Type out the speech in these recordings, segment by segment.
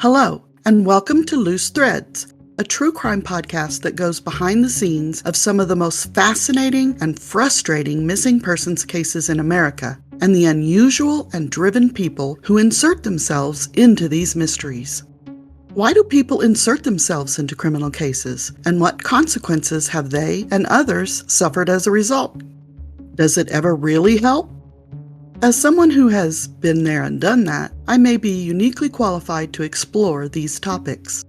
Hello, and welcome to Loose Threads, a true crime podcast that goes behind the scenes of some of the most fascinating and frustrating missing persons cases in America, and the unusual and driven people who insert themselves into these mysteries. Why do people insert themselves into criminal cases, and what consequences have they and others suffered as a result? Does it ever really help? As someone who has been there and done that, I may be uniquely qualified to explore these topics.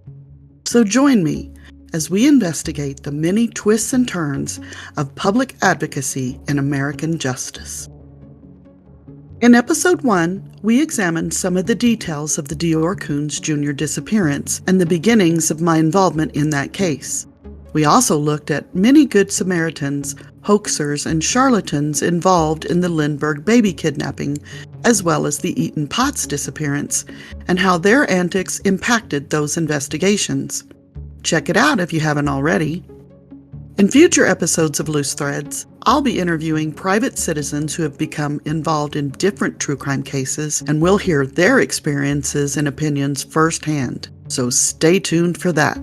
So join me as we investigate the many twists and turns of public advocacy in American justice. In Episode 1, we examined some of the details of the Deorr Kunz Jr. disappearance and the beginnings of my involvement in that case. We also looked at many Good Samaritans, hoaxers, and charlatans involved in the Lindbergh baby kidnapping, as well as the Eaton Potts disappearance, and how their antics impacted those investigations. Check it out if you haven't already. In future episodes of Loose Threads, I'll be interviewing private citizens who have become involved in different true crime cases, and we'll hear their experiences and opinions firsthand. So stay tuned for that.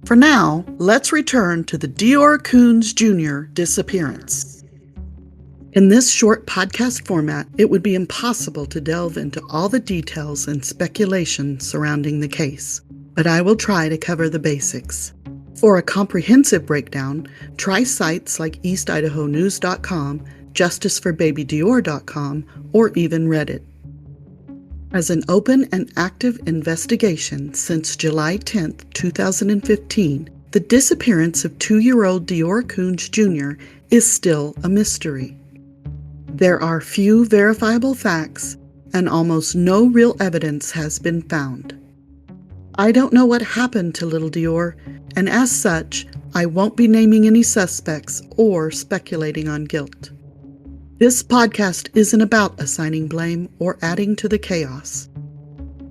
For now, let's return to the Deorr Kunz Jr. disappearance. In this short podcast format, it would be impossible to delve into all the details and speculation surrounding the case, but I will try to cover the basics. For a comprehensive breakdown, try sites like EastIdahoNews.com, JusticeForBabyDeorr.com, or even Reddit. As an open and active investigation since July 10, 2015, the disappearance of 2-year-old Deorr Kunz Jr. is still a mystery. There are few verifiable facts, and almost no real evidence has been found. I don't know what happened to little Deorr, and as such, I won't be naming any suspects or speculating on guilt. This podcast isn't about assigning blame or adding to the chaos.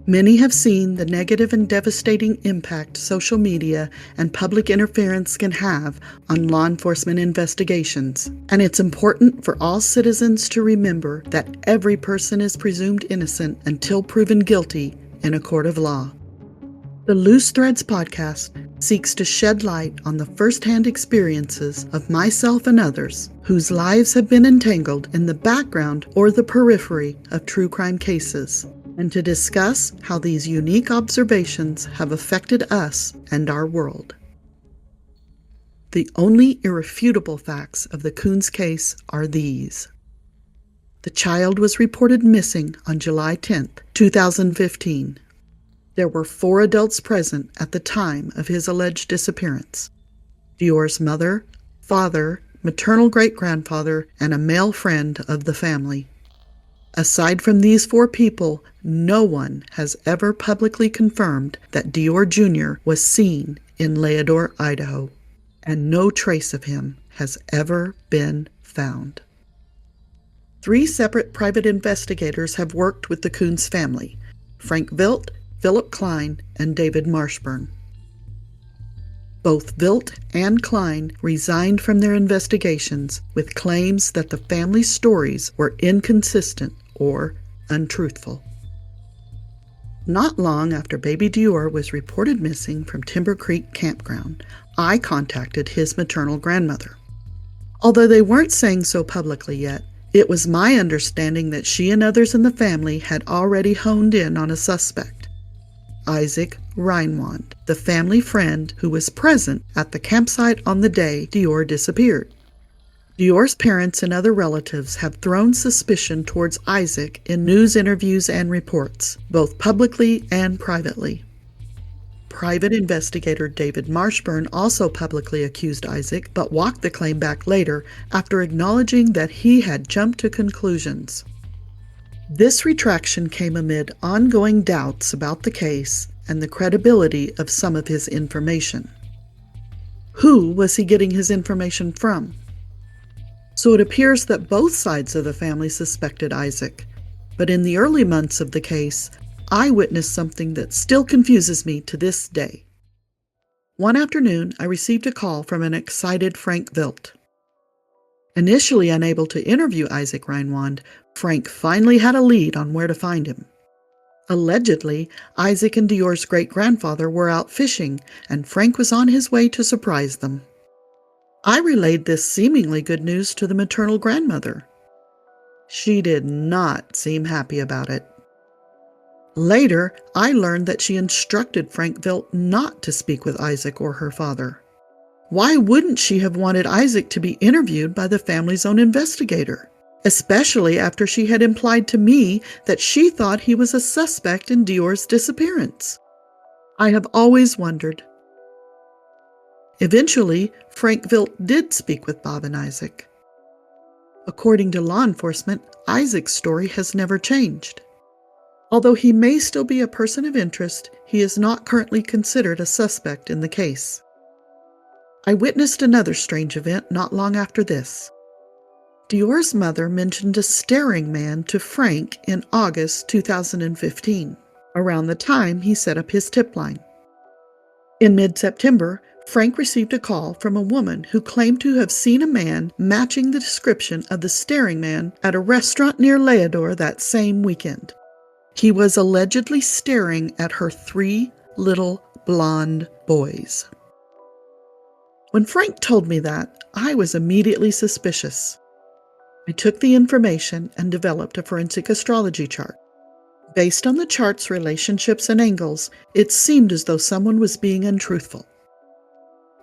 Many have seen the negative and devastating impact social media and public interference can have on law enforcement investigations, and it's important for all citizens to remember that every person is presumed innocent until proven guilty in a court of law. The Loose Threads podcast seeks to shed light on the first-hand experiences of myself and others whose lives have been entangled in the background or the periphery of true crime cases, and to discuss how these unique observations have affected us and our world. The only irrefutable facts of the Kunz case are these. The child was reported missing on July 10, 2015. There were 4 adults present at the time of his alleged disappearance: Deorr's mother, father, maternal great-grandfather, and a male friend of the family. Aside from these 4 people, no one has ever publicly confirmed that Deorr Jr. was seen in Leodore, Idaho, and no trace of him has ever been found. 3 separate private investigators have worked with the Kunz family: Frank Vilt, Philip Klein, and David Marshburn. Both Vilt and Klein resigned from their investigations with claims that the family's stories were inconsistent or untruthful. Not long after baby Deorr was reported missing from Timber Creek Campground, I contacted his maternal grandmother. Although they weren't saying so publicly yet, it was my understanding that she and others in the family had already honed in on a suspect: Isaac Reinwand, the family friend who was present at the campsite on the day Deorr disappeared. Deorr's parents and other relatives have thrown suspicion towards Isaac in news interviews and reports, both publicly and privately. Private investigator David Marshburn also publicly accused Isaac, but walked the claim back later after acknowledging that he had jumped to conclusions. This retraction came amid ongoing doubts about the case and the credibility of some of his information. Who was he getting his information from? So it appears that both sides of the family suspected Isaac, but in the early months of the case, I witnessed something that still confuses me to this day. One afternoon, I received a call from an excited Frank Vilt. Initially unable to interview Isaac Reinwand, Frank finally had a lead on where to find him. Allegedly, Isaac and Dior's great-grandfather were out fishing, and Frank was on his way to surprise them. I relayed this seemingly good news to the maternal grandmother. She did not seem happy about it. Later, I learned that she instructed Frank Vilt not to speak with Isaac or her father. Why wouldn't she have wanted Isaac to be interviewed by the family's own investigator, especially after she had implied to me that she thought he was a suspect in Dior's disappearance? I have always wondered. Eventually, Frank Vilt did speak with Bob and Isaac. According to law enforcement, Isaac's story has never changed. Although he may still be a person of interest, he is not currently considered a suspect in the case. I witnessed another strange event not long after this. Dior's mother mentioned a staring man to Frank in August 2015, around the time he set up his tip line. In mid-September, Frank received a call from a woman who claimed to have seen a man matching the description of the staring man at a restaurant near Leodore that same weekend. He was allegedly staring at her 3 little blonde boys. When Frank told me that, I was immediately suspicious. I took the information and developed a forensic astrology chart. Based on the chart's relationships and angles, it seemed as though someone was being untruthful.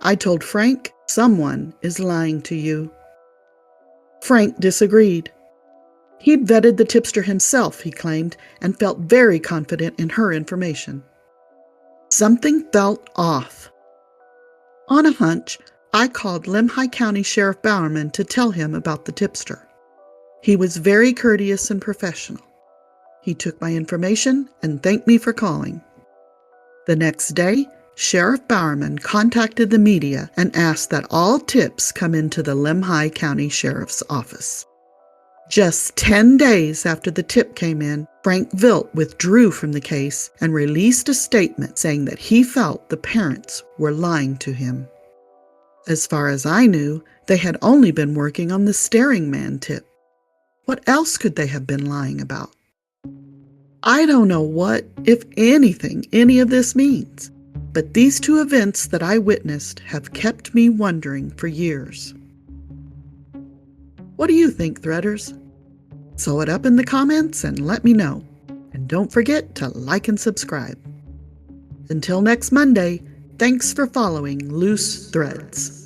I told Frank, "Someone is lying to you." Frank disagreed. He'd vetted the tipster himself, he claimed, and felt very confident in her information. Something felt off. On a hunch, I called Lemhi County Sheriff Bowerman to tell him about the tipster. He was very courteous and professional. He took my information and thanked me for calling. The next day, Sheriff Bowerman contacted the media and asked that all tips come into the Lemhi County Sheriff's office. Just 10 days after the tip came in, Frank Vilt withdrew from the case and released a statement saying that he felt the parents were lying to him. As far as I knew, they had only been working on the staring man tip. What else could they have been lying about? I don't know what, if anything, any of this means, but these 2 events that I witnessed have kept me wondering for years. What do you think, Threaders? Sew it up in the comments and let me know. And don't forget to like and subscribe. Until next Monday, thanks for following Loose Threads.